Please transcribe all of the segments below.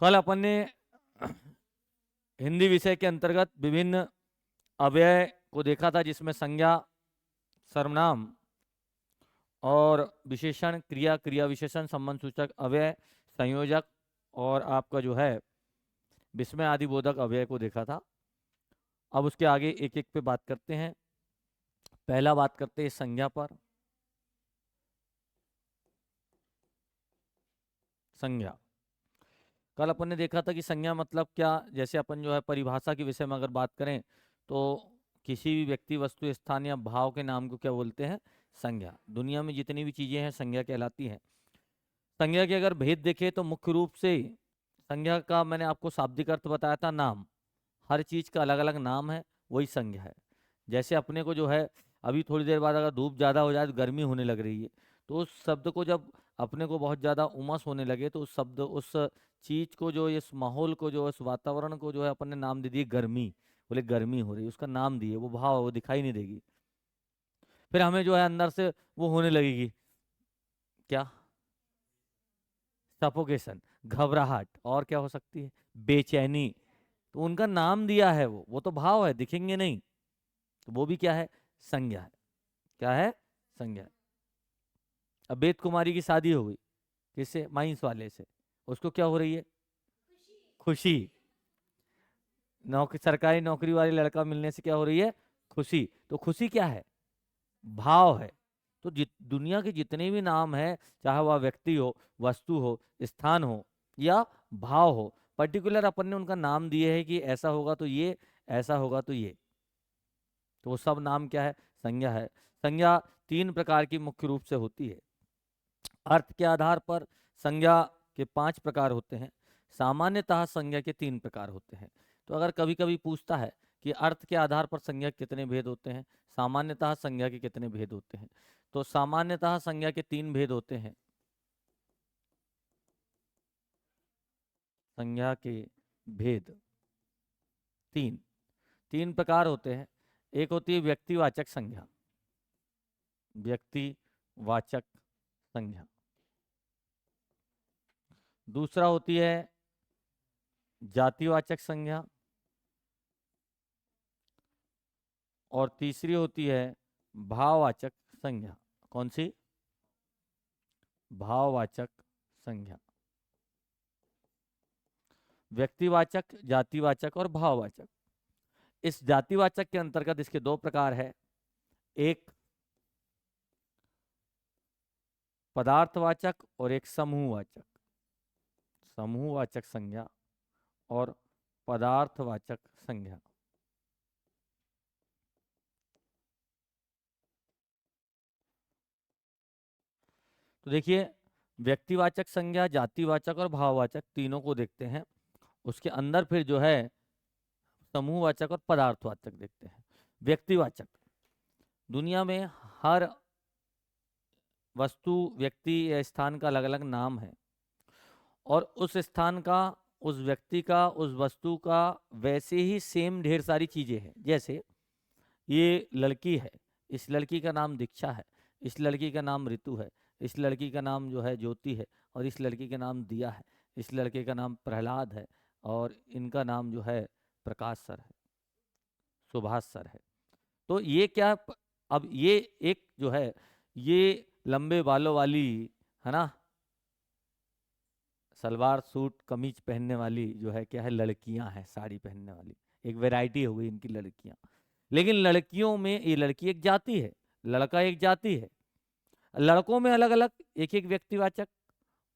कल अपन ने हिंदी विषय के अंतर्गत विभिन्न अव्यय को देखा था, जिसमें संज्ञा, सर्वनाम और विशेषण, क्रिया, क्रिया विशेषण, संबंध सूचक अव्यय, संयोजक और आपका जो है विस्मय आदि बोधक अव्यय को देखा था। अब उसके आगे एक एक पे बात करते हैं। पहला बात करते हैं संज्ञा पर। संज्ञा, कल अपन ने देखा था कि संज्ञा मतलब क्या। जैसे अपन जो है परिभाषा के विषय में अगर बात करें तो किसी भी व्यक्ति, वस्तु, स्थान या भाव के नाम को क्या बोलते हैं? संज्ञा। दुनिया में जितनी भी चीजें हैं संज्ञा कहलाती हैं। संज्ञा के अगर भेद देखें तो मुख्य रूप से संज्ञा का मैंने आपको शाब्दिक अर्थ बताया था, नाम। हर चीज का अलग अलग नाम है, वही संज्ञा है। जैसे अपने को जो है अभी थोड़ी देर बाद अगर धूप ज्यादा हो जाए तो गर्मी होने लग रही है, तो उस शब्द को जब अपने को बहुत ज्यादा उमस होने लगे तो उस शब्द, उस चीज को, जो इस माहौल को, जो इस वातावरण को जो है अपन ने नाम दे दिए गर्मी। बोले गर्मी हो रही है, उसका नाम दिए, वो भाव है, वो दिखाई नहीं देगी। फिर हमें जो है अंदर से वो होने लगेगी, क्या? सफोकेशन, घबराहट, और क्या हो सकती है? बेचैनी। तो उनका नाम दिया है, वो तो भाव है, दिखेंगे नहीं। तो वो भी क्या है? संज्ञा है। क्या है? संज्ञा है। अब वेद कुमारी की शादी हो गई, किससे? माइंस वाले से। उसको क्या हो रही है? खुशी। सरकारी नौकरी वाले लड़का मिलने से क्या हो रही है? खुशी। तो खुशी क्या है? भाव है। तो दुनिया के जितने भी नाम है, चाहे वह व्यक्ति हो, वस्तु हो, स्थान हो या भाव हो, पर्टिकुलर अपन ने उनका नाम दिए है कि ऐसा होगा तो ये, ऐसा होगा तो ये। तो वो सब नाम क्या है? संज्ञा है। संज्ञा तीन प्रकार की मुख्य रूप से होती है। अर्थ के आधार पर संज्ञा के 5 प्रकार होते हैं। सामान्यतः संज्ञा के 3 प्रकार होते हैं। तो अगर कभी कभी पूछता है कि अर्थ के आधार पर संज्ञा के कितने भेद होते हैं, सामान्यतः संज्ञा के कितने भेद होते हैं, तो सामान्यतः संज्ञा के 3 भेद होते हैं। संज्ञा के भेद तीन, 3 प्रकार होते हैं। एक होती है व्यक्तिवाचक संज्ञा। व्यक्तिवाचक संज्ञा। दूसरा होती है जातिवाचक संज्ञा। और तीसरी होती है भाववाचक संज्ञा। कौन सी? भाववाचक संज्ञा। व्यक्तिवाचक, जातिवाचक और भाववाचक। इस जातिवाचक के अंतर्गत इसके 2 प्रकार है। एक पदार्थवाचक और एक समूहवाचक। समूहवाचक संज्ञा और पदार्थवाचक संज्ञा। तो देखिए, व्यक्तिवाचक संज्ञा, जातिवाचक और भाववाचक तीनों को देखते हैं। उसके अंदर फिर जो है समूहवाचक और पदार्थवाचक देखते हैं। व्यक्तिवाचक, दुनिया में हर वस्तु, व्यक्ति या स्थान का अलग अलग नाम है, और उस स्थान का, उस व्यक्ति का, उस वस्तु का वैसे ही सेम ढेर सारी चीजें हैं। जैसे ये लड़की है, इस लड़की का नाम दीक्षा है, इस लड़की का नाम ऋतु है, इस लड़की का नाम जो है ज्योति है, और इस लड़की का नाम दिया है, इस लड़के का नाम प्रहलाद है, और इनका नाम जो है प्रकाश सर है, सुभाष सर है। तो ये क्या, अब ये एक जो है, ये लंबे बालों वाली, है ना, सलवार सूट कमीज पहनने वाली जो है क्या है? लड़कियां हैं, साड़ी पहनने वाली। एक वैरायटी हो गई इनकी लड़कियां। लेकिन लड़कियों में ये लड़की एक जाति है, लड़का एक जाति है। लड़कों में अलग अलग एक एक व्यक्तिवाचक,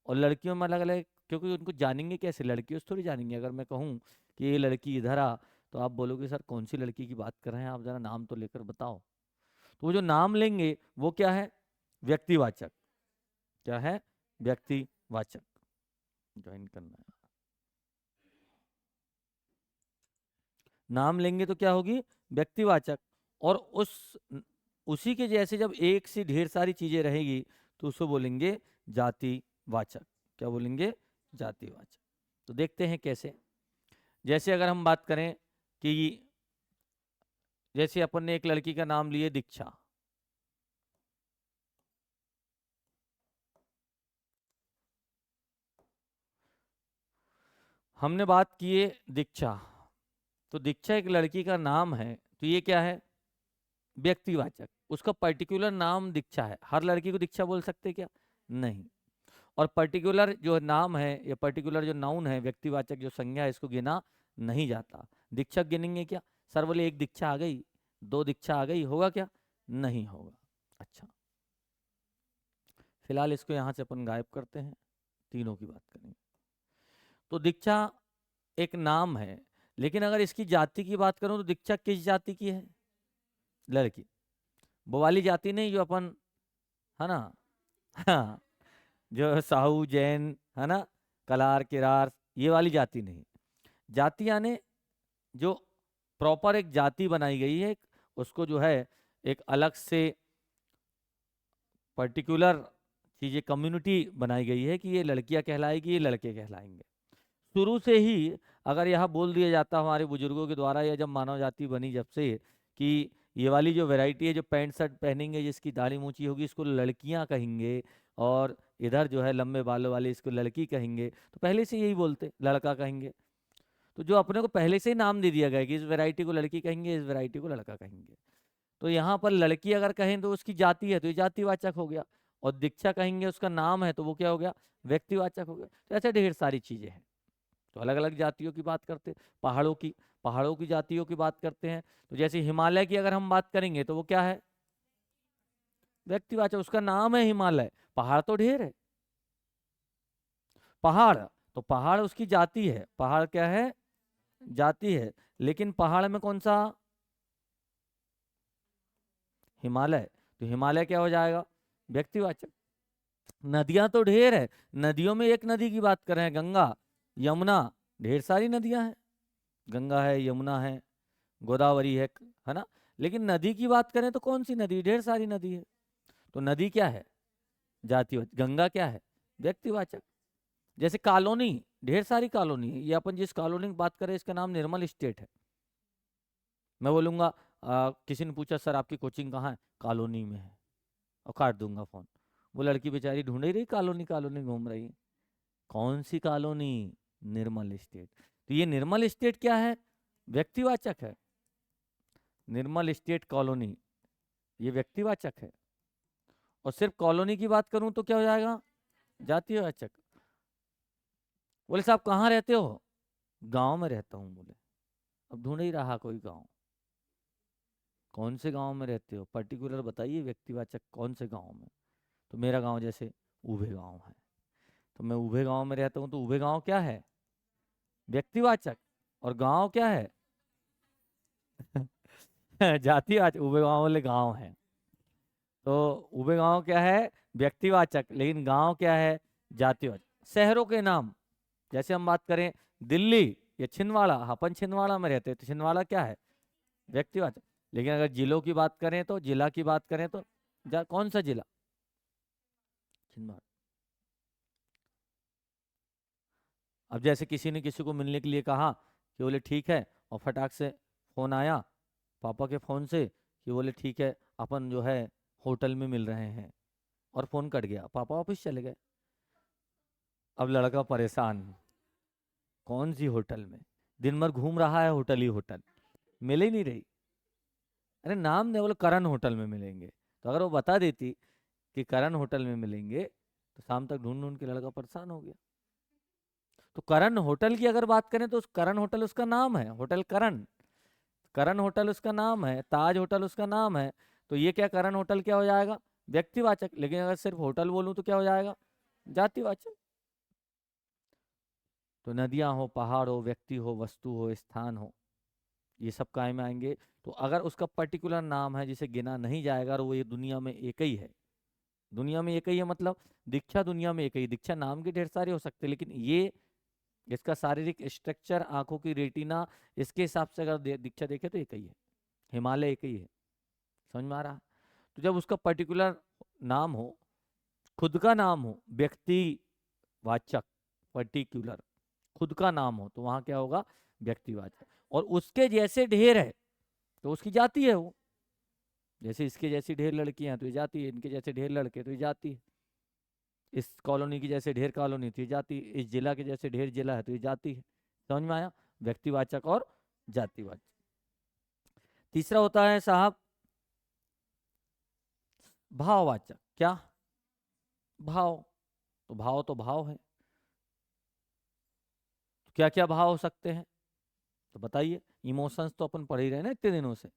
और लड़कियों में अलग अलग, क्योंकि उनको जानेंगे कैसे? लड़कियों से थोड़ी जानेंगे। अगर मैं कहूँ कि ये लड़की इधर आ, तो आप बोलोगे सर कौन सी लड़की की बात कर रहे हैं आप, जरा नाम तो लेकर बताओ। तो वो जो नाम लेंगे वो क्या है? व्यक्तिवाचक। क्या है? व्यक्तिवाचक। ज्वाइन करना है। नाम लेंगे तो क्या होगी? व्यक्तिवाचक। और उसी के जैसे जब एक सी ढेर सारी चीजें रहेगी तो उसको बोलेंगे जातिवाचक। क्या बोलेंगे? जातिवाचक। तो देखते हैं कैसे। जैसे अगर हम बात करें कि जैसे अपन ने एक लड़की का नाम लिए दीक्षा, हमने बात की है दीक्षा, तो दीक्षा एक लड़की का नाम है, तो ये क्या है? व्यक्तिवाचक। उसका पर्टिकुलर नाम दीक्षा है। हर लड़की को दीक्षा बोल सकते क्या? नहीं। और पर्टिकुलर जो नाम है या पर्टिकुलर जो नाउन है, व्यक्तिवाचक जो संज्ञा है, इसको गिना नहीं जाता। दीक्षक गिनेंगे क्या? सर बोले एक दीक्षा आ गई, दो दीक्षा आ गई, होगा क्या? नहीं होगा। अच्छा, फिलहाल इसको यहां से अपन गायब करते हैं, तीनों की बात करेंगे। तो दीक्षा एक नाम है, लेकिन अगर इसकी जाति की बात करूं तो दीक्षा किस जाति की है? लड़की। वो वाली जाति नहीं जो अपन, है ना, हाँ, जो साहू जैन है ना, कलार किरार, ये वाली जाति नहीं। जाति यानी जो प्रॉपर एक जाति बनाई गई है, उसको जो है एक अलग से पर्टिकुलर चीजें, कम्युनिटी बनाई गई है कि ये लड़कियां कहलाएगी, ये लड़के कहलाएंगे। शुरू से ही अगर यह बोल दिया जाता हमारे बुजुर्गों के द्वारा, या जब मानव जाति बनी जब से, कि ये वाली जो वैरायटी है, जो पैंट शर्ट पहनेंगे, जिसकी दाढ़ी मूंछी होगी, इसको लड़कियां कहेंगे, और इधर जो है लंबे बालों वाले, इसको लड़की कहेंगे, तो पहले से यही बोलते लड़का कहेंगे। तो जो अपने को पहले से ही नाम दे दिया गया कि इस वैरायटी को लड़की कहेंगे, इस वैरायटी को लड़का कहेंगे। तो यहाँ पर लड़की अगर कहें तो उसकी जाति है, तो ये जातिवाचक हो गया। और दीक्षा कहेंगे उसका नाम है, तो वो क्या हो गया? व्यक्तिवाचक हो गया। तो ऐसे ढेर सारी चीजें हैं। तो अलग अलग जातियों की बात करते हैं। पहाड़ों की जातियों की बात करते हैं। तो जैसे हिमालय की अगर हम बात करेंगे तो वो क्या है? व्यक्तिवाचक। उसका नाम है हिमालय, पहाड़ तो ढेर है। पहाड़, तो पहाड़ उसकी जाति है। पहाड़ क्या है? जाति है। लेकिन पहाड़ में कौन सा? हिमालय। तो हिमालय क्या हो जाएगा? व्यक्तिवाचक। नदियां तो ढेर है। नदियों में एक नदी की बात कर रहे हैं, गंगा, यमुना, ढेर सारी नदियां हैं। गंगा है, यमुना है, गोदावरी है ना। लेकिन नदी की बात करें तो कौन सी नदी? ढेर सारी नदी है। तो नदी क्या है? जातिवाचक। गंगा क्या है? व्यक्तिवाचक। जैसे कॉलोनी, ढेर सारी कॉलोनी है। ये अपन जिस कॉलोनी की बात करें, इसका नाम निर्मल स्टेट है। मैं बोलूंगा किसी ने पूछा सर आपकी कोचिंग कहाँ है? कॉलोनी में है, और काट दूंगा फोन। वो लड़की बेचारी ढूंढ ही रही, कॉलोनी कॉलोनी घूम रही है। कौन सी कॉलोनी? निर्मल स्टेट। तो ये निर्मल स्टेट क्या है? व्यक्तिवाचक है। निर्मल स्टेट कॉलोनी, ये व्यक्तिवाचक है। और सिर्फ कॉलोनी की बात करूं तो क्या हो जाएगा? जातिवाचक। बोले साहब कहाँ रहते हो? गांव में रहता हूँ। बोले अब ढूंढ ही रहा कोई गांव। कौन से गांव में रहते हो? पर्टिकुलर बताइए, व्यक्तिवाचक, कौन से गांव में? तो मेरा गांव जैसे उभे गांव है, तो मैं उभे गांव में रहता हूँ। तो उभे गांव क्या है? व्यक्तिवाचक। और गांव क्या है? जातिवाचक। उभे गांव वाले गांव है। तो उभे गांव क्या है? व्यक्तिवाचक। लेकिन गांव क्या है? जातिवाचक। शहरों के नाम, जैसे हम बात करें दिल्ली या छिंदवाड़ा, अपन छिंदवाड़ा में रहते हैं, तो छिंदवाड़ा क्या है? व्यक्तिवाचक। लेकिन अगर जिलों की बात करें, तो जिला की बात करें तो कौन सा जिला? छिंदवाड़ा। अब जैसे किसी ने किसी को मिलने के लिए कहा, कि बोले ठीक है, और फटाक से फोन आया पापा के फोन से, कि बोले ठीक है अपन जो है होटल में मिल रहे हैं, और फोन कट गया, पापा ऑफिस चले गए। अब लड़का परेशान, कौन सी होटल में? दिन भर घूम रहा है होटल ही होटल, मिल ही नहीं रही। अरे नाम दे, बोले करण होटल में मिलेंगे। तो अगर वो बता देती कि करण होटल में मिलेंगे, तो शाम तक ढूंढ ढूंढ के लड़का परेशान हो गया। तो करण होटल की अगर बात करें, तो उस करण होटल उसका नाम है, होटल करण। करण होटल उसका नाम है, ताज होटल उसका नाम है। तो ये क्या, करण होटल क्या हो जाएगा? व्यक्तिवाचक। लेकिन अगर सिर्फ होटल बोलूं तो क्या हो जाएगा? जातिवाचक। तो नदियां हो, पहाड़ हो, व्यक्ति हो, वस्तु हो, स्थान हो, ये सब काय में आएंगे। तो अगर उसका पर्टिकुलर नाम है जिसे गिना नहीं जाएगा, और वो ये दुनिया में एक ही है, दुनिया में एक ही है, मतलब दीक्षा दुनिया में एक ही। दीक्षा नाम के ढेर सारे हो सकते हैं, लेकिन ये इसका शारीरिक स्ट्रक्चर, आंखों की रेटिना, इसके हिसाब से अगर दीक्षा देखे तो एक ही है। हिमालय एक ही है। समझ में आ रहा? तो जब उसका पर्टिकुलर नाम हो, खुद का नाम हो, व्यक्तिवाचक, पर्टिकुलर खुद का नाम हो, तो वहां क्या होगा? व्यक्तिवाचक। और उसके जैसे ढेर है तो उसकी जाति है वो। जैसे इसके जैसी ढेर लड़कियां हैं तो ये जाति है, इनके जैसे ढेर लड़के तो ये जाति है, इस कॉलोनी की जैसे ढेर कॉलोनी तो ये जाति, इस जिला के जैसे ढेर जिला है तो ये जाति है। समझ में आया? व्यक्तिवाचक और जातिवाचक। तीसरा होता है साहब भाववाचक। क्या? भाव। तो भाव है। तो क्या क्या भाव हो सकते हैं तो बताइए। इमोशंस तो अपन पढ़ ही रहे ना इतने दिनों से।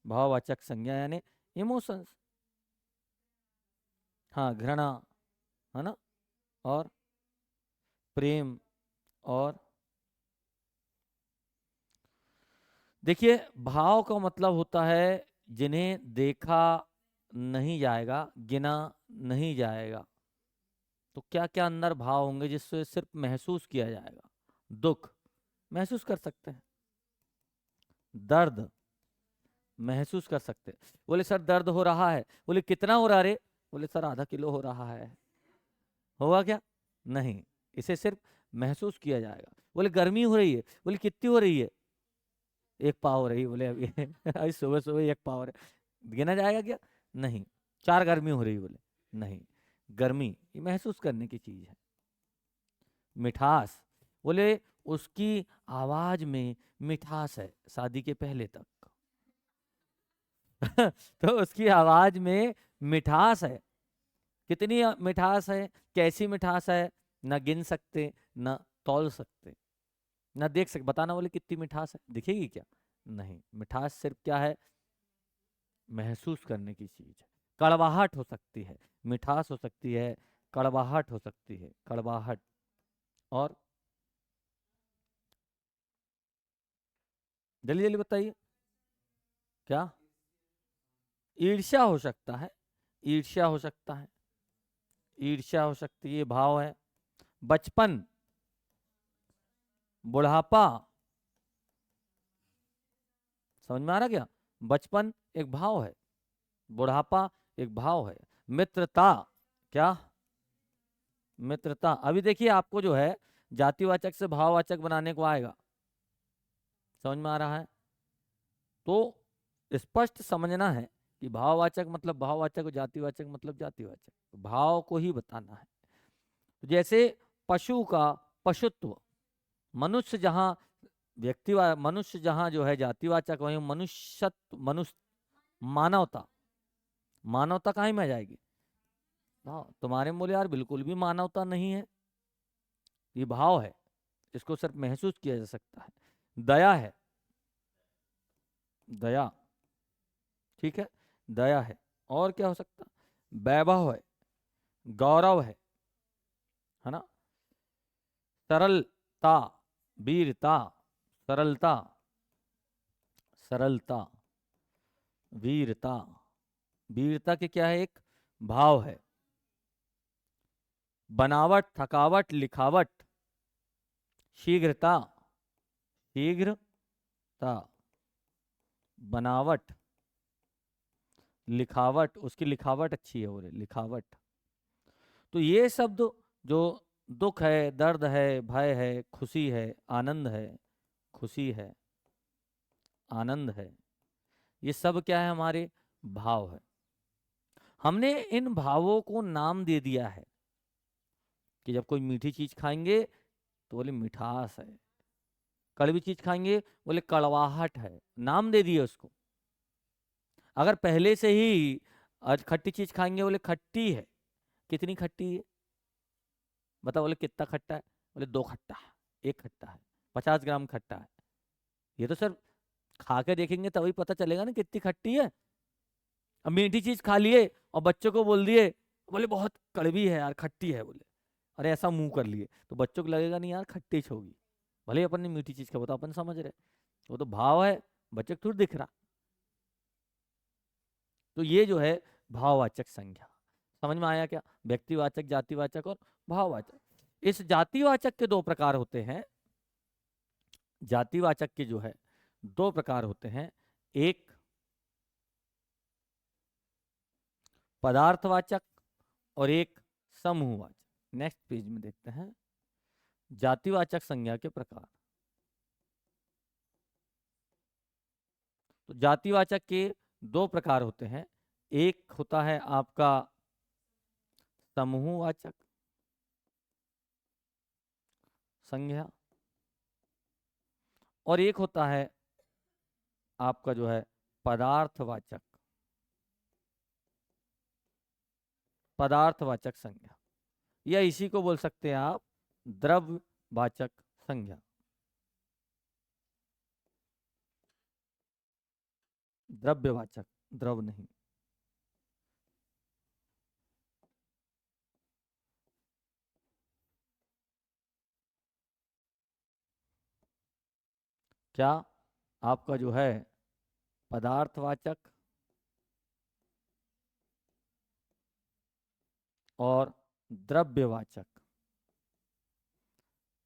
भाववाचक संज्ञा यानी इमोशंस। हाँ, घृणा, है ना, और प्रेम, और देखिए भाव का मतलब होता है जिन्हें देखा नहीं जाएगा, गिना नहीं जाएगा। तो क्या क्या अंदर भाव होंगे जिससे सिर्फ महसूस किया जाएगा? दुख महसूस कर सकते हैं, दर्द महसूस कर सकते हैं। बोले सर दर्द हो रहा है, बोले कितना हो रहा रे, बोले सर आधा किलो हो रहा है। होगा क्या? नहीं, इसे सिर्फ महसूस किया जाएगा। बोले गर्मी हो रही है, बोले कितनी हो रही है? एक पाव हो रही है, बोले अभी अभी सुबह सुबह एक पाव हो रही है। गिना जाएगा क्या? नहीं। चार गर्मी हो रही है, बोले नहीं। गर्मी ये महसूस करने की चीज है। मिठास, बोले उसकी आवाज में मिठास है शादी के पहले तक। तो उसकी आवाज में मिठास है। कितनी मिठास है, कैसी मिठास है, ना गिन सकते, ना तौल सकते, ना देख सकते। बताना, बोले कितनी मिठास है, दिखेगी क्या? नहीं। मिठास सिर्फ क्या है? महसूस करने की चीज है। कड़वाहट हो सकती है, मिठास हो सकती है, कड़वाहट हो सकती है, कड़वाहट। और जल्दी जल्दी बताइए। क्या? ईर्ष्या हो सकता है, ईर्ष्या हो सकता है, ईर्ष्या हो सकती है, भाव है। बचपन, बुढ़ापा, समझ में आ रहा क्या? बचपन एक भाव है, बुढ़ापा एक भाव है। मित्रता, क्या? मित्रता। अभी देखिए आपको जो है जातिवाचक से भाववाचक बनाने को आएगा। समझ में आ रहा है? तो स्पष्ट समझना है कि भाववाचक मतलब भाववाचक और जातिवाचक मतलब जातिवाचक। भाव को ही बताना है। जैसे पशु का पशुत्व, मनुष्य जहां मनुष्य जहां जो है जातिवाचक, वहीं मनुष्यत्व, मनुष्य, मानवता, मानवता कहाँ में आ जाएगी? हाँ, तुम्हारे बोले यार बिल्कुल भी मानवता नहीं है। ये भाव है, इसको सिर्फ महसूस किया जा सकता है। दया है, दया, ठीक है, दया है। और क्या हो सकता? वैभव है, गौरव है ना, सरलता, वीरता, सरलता, सरलता, वीरता। वीरता के क्या है? एक भाव है। बनावट, थकावट, लिखावट, शीघ्रता, शीघ्रता, बनावट, लिखावट, उसकी लिखावट अच्छी है, बोले लिखावट। तो ये शब्द जो दुख है, दर्द है, भय है, खुशी है, आनंद है, खुशी है, आनंद है, ये सब क्या है? हमारे भाव है। हमने इन भावों को नाम दे दिया है कि जब कोई मीठी चीज खाएंगे तो बोले मिठास है, कड़वी चीज खाएंगे बोले कड़वाहट है, नाम दे दिए उसको। अगर पहले से ही आज खट्टी चीज खाएंगे बोले खट्टी है, कितनी खट्टी है बता, बोले कितना खट्टा है, बोले दो खट्टा है, एक खट्टा है, 50 ग्राम खट्टा है। ये तो सर खा के देखेंगे तभी पता चलेगा ना कितनी खट्टी है। अब मीठी चीज खा लिए और बच्चों को बोल दिए, बोले बहुत कड़वी है यार, खट्टी है, बोले अरे ऐसा मुंह कर लिए, तो बच्चों को लगेगा नहीं यार खट्टी होगी, भले ही अपन ने मीठी चीज का बता, अपन समझ रहे, वो तो भाव है, बच्चे को थोड़ी दिख रहा। तो ये जो है भाववाचक संज्ञा। समझ में आया क्या? व्यक्तिवाचक, जातिवाचक और भाववाचक। इस जातिवाचक के दो प्रकार होते हैं। जातिवाचक के जो है दो प्रकार होते हैं। एक पदार्थवाचक और एक समूहवाचक। नेक्स्ट पेज में देखते हैं जातिवाचक संज्ञा के प्रकार। तो जातिवाचक के दो प्रकार होते हैं। एक होता है आपका समूहवाचक संज्ञा, और एक होता है आपका जो है पदार्थवाचक, पदार्थवाचक संज्ञा, या इसी को बोल सकते हैं आप द्रव्यवाचक संज्ञा। द्रव्यवाचक, द्रव नहीं। क्या आपका जो है पदार्थवाचक और द्रव्यवाचक,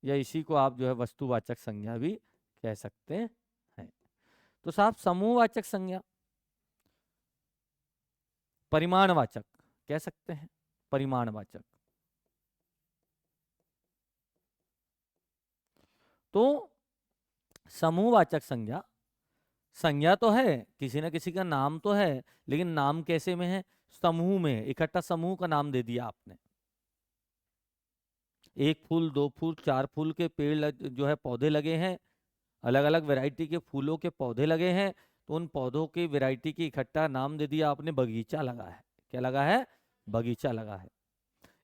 या इसी को आप जो है वस्तुवाचक संज्ञा भी कह सकते हैं। तो साहब समूहवाचक संज्ञा, परिमाणवाचक कह सकते हैं, परिमाणवाचक। तो समूहवाचक संज्ञा, संज्ञा तो है, किसी ना किसी का नाम तो है, लेकिन नाम कैसे में है? समूह में, इकट्ठा समूह का नाम दे दिया आपने। एक फूल, दो फूल, चार फूल के पेड़ जो है पौधे लगे हैं, अलग अलग वैरायटी के फूलों के पौधे लगे हैं, तो उन पौधों की वैरायटी की इकट्ठा नाम दे दिया आपने, बगीचा लगा है। क्या लगा है? बगीचा लगा है।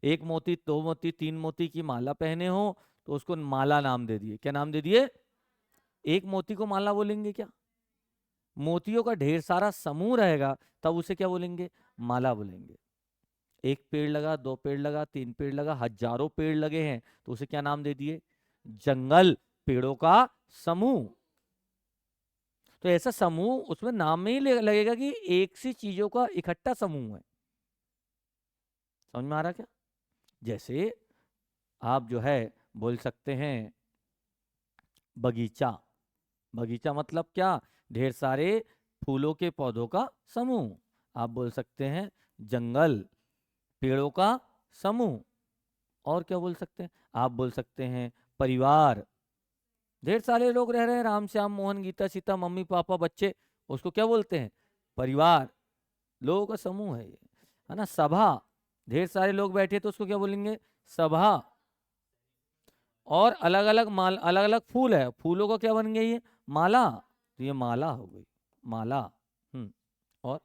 एक मोती, दो मोती, तीन मोती की माला पहने हो तो उसको माला नाम दे दिए। क्या नाम दे दिए? एक मोती को माला बोलेंगे क्या? मोतियों का ढेर सारा समूह रहेगा तब उसे क्या बोलेंगे? माला बोलेंगे। एक पेड़ लगा, दो पेड़ लगा, तीन पेड़ लगा, हजारों पेड़ लगे हैं तो उसे क्या नाम दे दिए? जंगल, पेड़ों का समूह। तो ऐसा समूह, उसमें नाम में ही लगेगा कि एक सी चीजों का इकट्ठा समूह है। समझ में आ रहा क्या? जैसे आप जो है बोल सकते हैं बगीचा। बगीचा मतलब क्या? ढेर सारे फूलों के पौधों का समूह। आप बोल सकते हैं जंगल, पेड़ों का समूह। और क्या बोल सकते हैं? आप बोल सकते हैं परिवार, ढेर सारे लोग रह रहे हैं, राम श्याम मोहन गीता सीता मम्मी पापा बच्चे, उसको क्या बोलते हैं? परिवार, लोगों का समूह है ये, है ना। सभा, ढेर सारे लोग बैठे तो उसको क्या बोलेंगे? सभा। और अलग अलग माल, अलग अलग फूल है, फूलों का क्या बन गया? ये माला, तो ये माला हो गई, माला। और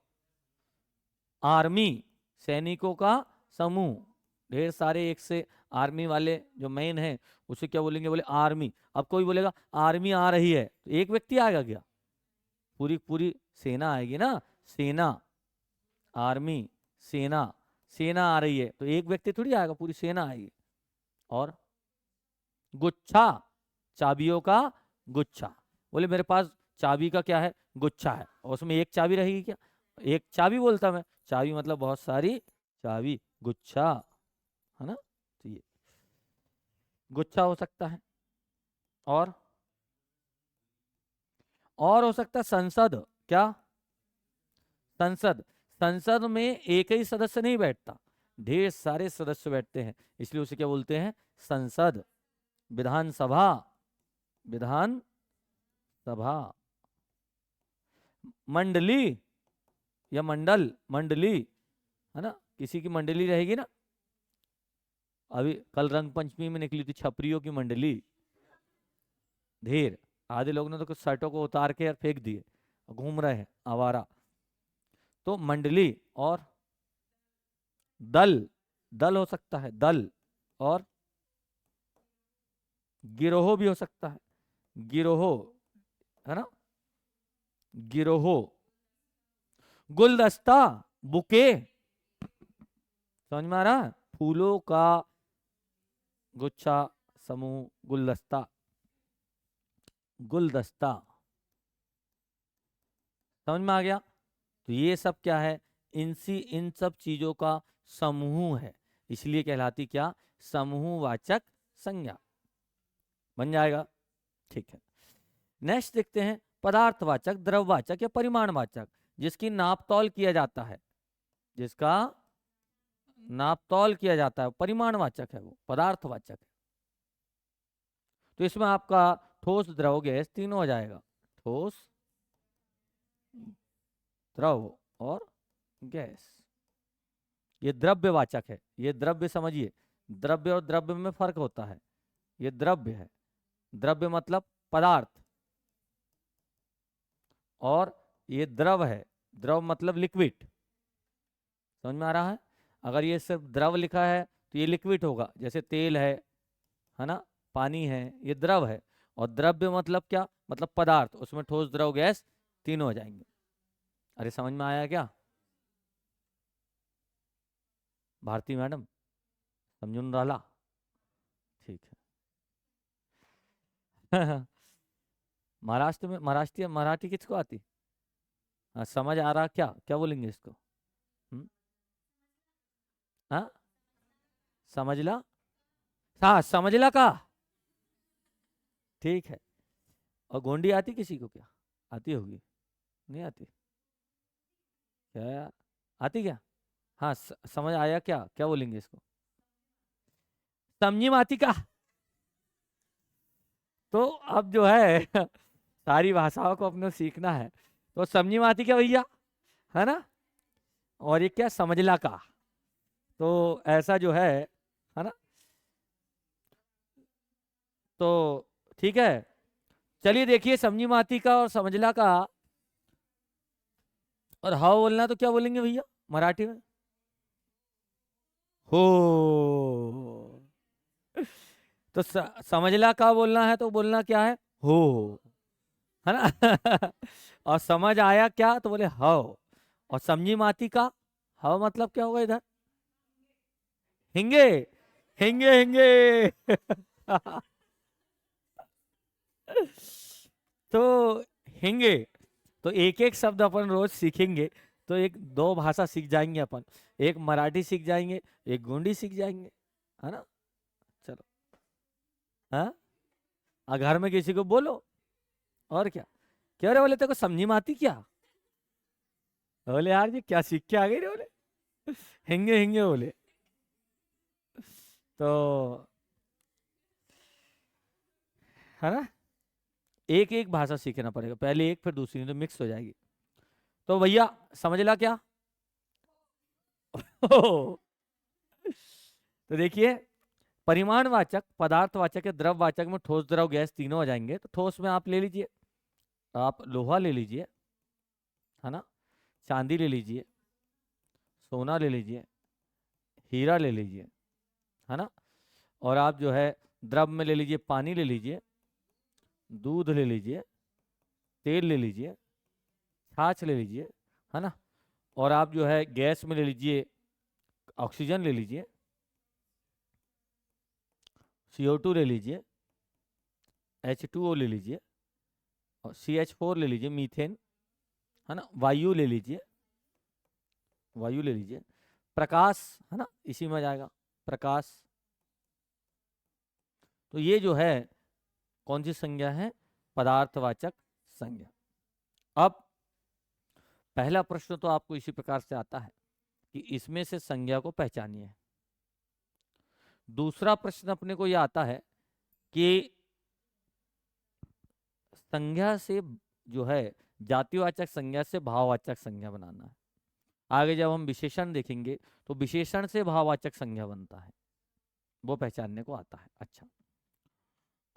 आर्मी, सैनिकों का समूह, ढेर सारे एक से आर्मी वाले जो मेन है उसे क्या बोलेंगे? बोले आर्मी। अब कोई बोलेगा आर्मी आ रही है, तो एक व्यक्ति आएगा क्या? पूरी पूरी सेना आएगी ना, सेना, आर्मी, सेना, सेना आ रही है तो एक व्यक्ति थोड़ी आएगा, पूरी सेना आएगी। और गुच्छा, चाबियों का गुच्छा, बोले मेरे पास चाबी का क्या है? गुच्छा है, और उसमें एक चाबी रहेगी क्या? एक चाबी बोलता मैं, चाबी मतलब बहुत सारी चाबी, गुच्छा, है ना। तो ये गुच्छा हो सकता है। और हो सकता है संसद। क्या? संसद, संसद में एक ही सदस्य नहीं बैठता, ढेर सारे सदस्य बैठते हैं, इसलिए उसे क्या बोलते हैं? संसद। विधानसभा, विधान सभा। मंडली या मंडल, मंडली, है ना, किसी की मंडली रहेगी ना। अभी कल रंग पंचमी में निकली थी छपरियों की मंडली, ढेर, आधे लोग ने तो कुछ शर्टों को उतार के यार फेंक दिए, घूम रहे हैं आवारा। तो मंडली। और दल, दल हो सकता है, दल। और गिरोह भी हो सकता है, गिरोह, है ना, गिरोह। गुलदस्ता, बुके, समझ में आ रहा है? फूलों का गुच्छा, समूह, गुलदस्ता, गुलदस्ता। समझ में आ गया? तो ये सब क्या है? इन सब चीजों का समूह है, इसलिए कहलाती क्या? समूहवाचक संज्ञा। बन जाएगा? ठीक है। नेक्स्ट देखते हैं पदार्थवाचक, द्रववाचक या परिमाणवाचक, जिसकी नापतौल किया जाता है, जिसका नापतौल किया जाता है, परिमाणवाचक है, वो पदार्थवाचक है। तो इसमें आपका ठोस, द्रव, गैस तीनों हो जाएगा। ठोस, द्रव और गैस। ये द्रव्यवाचक है, ये द्रव्य समझिए, द्रव्य और द्रव्य में फर्क होता है। ये द्रव्य है, द्रव्य मतलब पदार्थ, और ये द्रव है, द्रव मतलब लिक्विड, समझ में आ रहा है। अगर ये सिर्फ द्रव लिखा है तो ये लिक्विड होगा, जैसे तेल है ना, पानी है, ये द्रव है। और द्रव्य मतलब क्या, मतलब पदार्थ, उसमें ठोस द्रव गैस तीनों हो जाएंगे। अरे समझ में आया क्या भारती मैडम, समझून डाला, ठीक है। महाराष्ट्र में महाराष्ट्रीय मराठी किसको आती, हाँ, समझ आ रहा, क्या क्या बोलेंगे इसको, हम्म? हाँ, समझला, हाँ समझला का, ठीक है। और गोंडी आती किसी को क्या, आती होगी, नहीं आती, क्या यार, आती क्या, हाँ समझ आया, क्या क्या बोलेंगे इसको, समझी माती का। तो अब जो है सारी भाषाओं को अपने सीखना है, तो समझी माती क्या भैया, है ना। और ये क्या, समझला का, तो ऐसा जो है ना। तो ठीक है, चलिए देखिए, समझी माती का और समझला का, और हाउ बोलना तो क्या बोलेंगे भैया मराठी में, हो। तो समझला का बोलना है तो बोलना क्या है, हो, है ना। और समझ आया क्या तो बोले हाउ। और समझी माती का हाउ मतलब क्या होगा इधर, हिंगे, हिंगे हिंगे। तो हिंगे, तो एक एक शब्द अपन रोज सीखेंगे, तो एक दो भाषा सीख जाएंगे अपन, एक मराठी सीख जाएंगे, एक गोंडी सीख जाएंगे, है ना। चलो, हाँ, घर में किसी को बोलो, और क्या, क्या रे बोले तेरे को समझी में आती क्या, बोले यार जी क्या सीख के आ गई रे बोले, हिंगे हिंगे बोले। तो है ना, एक एक भाषा सीखना पड़ेगा, पहले एक फिर दूसरी, नहीं तो मिक्स हो जाएगी। तो भैया समझ ला क्या। तो देखिए, परिमाणवाचक, पदार्थवाचक या द्रववाचक में ठोस द्रव गैस तीनों हो जाएंगे। तो ठोस में आप ले लीजिए, आप लोहा ले लीजिए, है ना, चांदी ले लीजिए, सोना ले लीजिए, हीरा ले लीजिए, है ना। और आप जो है द्रव में ले लीजिए, पानी ले लीजिए, दूध ले लीजिए, तेल ले लीजिए, छाछ ले लीजिए, है ना। और आप जो है गैस में ले लीजिए, ऑक्सीजन ले लीजिए, CO2 ले लीजिए, H2O ले लीजिए, और CH4 ले लीजिए, मीथेन, है ना, वायु ले लीजिए, वायु ले लीजिए, प्रकाश, है ना, इसी में आ जाएगा प्रकाश। तो ये जो है कौन सी संज्ञा है, पदार्थवाचक संज्ञा। अब पहला प्रश्न तो आपको इसी प्रकार से आता है कि इसमें से संज्ञा को पहचानिए। दूसरा प्रश्न अपने को यह आता है कि संज्ञा से जो है, जातिवाचक संज्ञा से भाववाचक संज्ञा बनाना है। आगे जब हम विशेषण देखेंगे तो विशेषण से भाववाचक संज्ञा बनता है, वो पहचानने को आता है। अच्छा,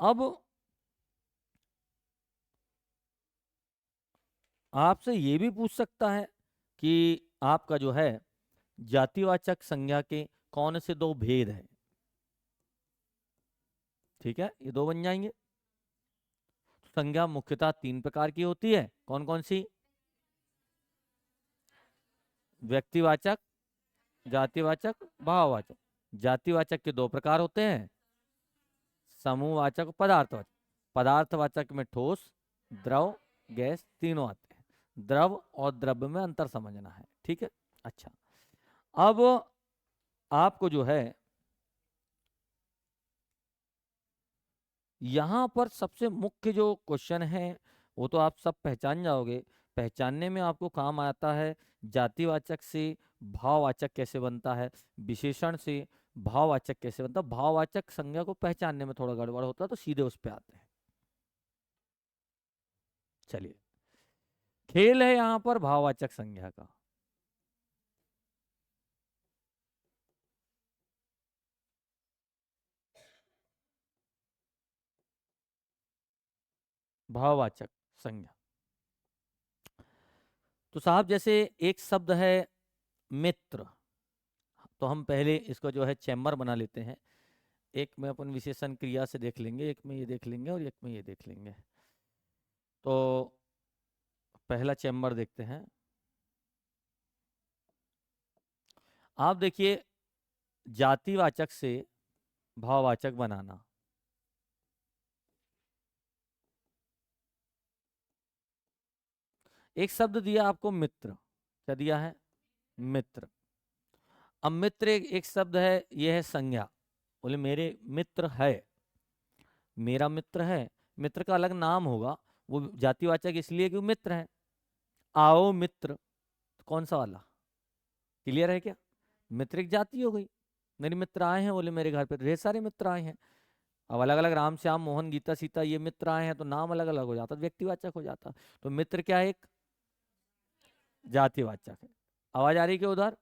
अब आपसे ये भी पूछ सकता है कि आपका जो है जातिवाचक संज्ञा के कौन से दो भेद हैं। ठीक है, ये दो बन जाएंगे। संज्ञा मुख्यतः तीन प्रकार की होती है, कौन कौन सी, व्यक्तिवाचक, जातिवाचक, भाववाचक। जातिवाचक के दो प्रकार होते हैं, समूहवाचक और पदार्थवाचक। पदार्थवाचक में ठोस, द्रव, गैस तीनों आते हैं। द्रव और द्रव्य में अंतर समझना है, ठीक है। अच्छा, अब आपको जो है यहां पर सबसे मुख्य जो क्वेश्चन है वो तो आप सब पहचान जाओगे। पहचानने में आपको काम आता है जातिवाचक से भाववाचक कैसे बनता है, विशेषण से भाववाचक कैसे बनता है। भाववाचक संज्ञा को पहचानने में थोड़ा गड़बड़ होता है, तो सीधे उस पे आते हैं। चलिए, खेल है यहां पर भाववाचक संज्ञा का। भाववाचक संज्ञा, तो साहब जैसे एक शब्द है मित्र, तो हम पहले इसको जो है चैम्बर बना लेते हैं। एक में अपन विशेषण क्रिया से देख लेंगे, एक में ये देख लेंगे और एक में ये देख लेंगे। तो पहला चैम्बर देखते हैं। आप देखिए, जातिवाचक से भाववाचक बनाना। एक शब्द दिया आपको मित्र, क्या दिया है? मित्र। अब मित्र एक शब्द है, ये है संज्ञा। बोले मेरे मित्र है, मेरा मित्र है। मित्र का अलग नाम होगा, वो जातिवाचक इसलिए कि वो मित्र है। आओ मित्र, कौन सा वाला? क्लियर है क्या? मित्र एक जाति हो गई। मेरे मित्र आए हैं, बोले मेरे घर पे ढेर सारे मित्र आए हैं। अब अलग अलग राम श्याम मोहन गीता सीता ये मित्र आए हैं, तो नाम अलग अलग हो जाता, व्यक्तिवाचक हो जाता। तो मित्र क्या है? एक जातिवाचक है। आवाज आ रही है क्या उधर?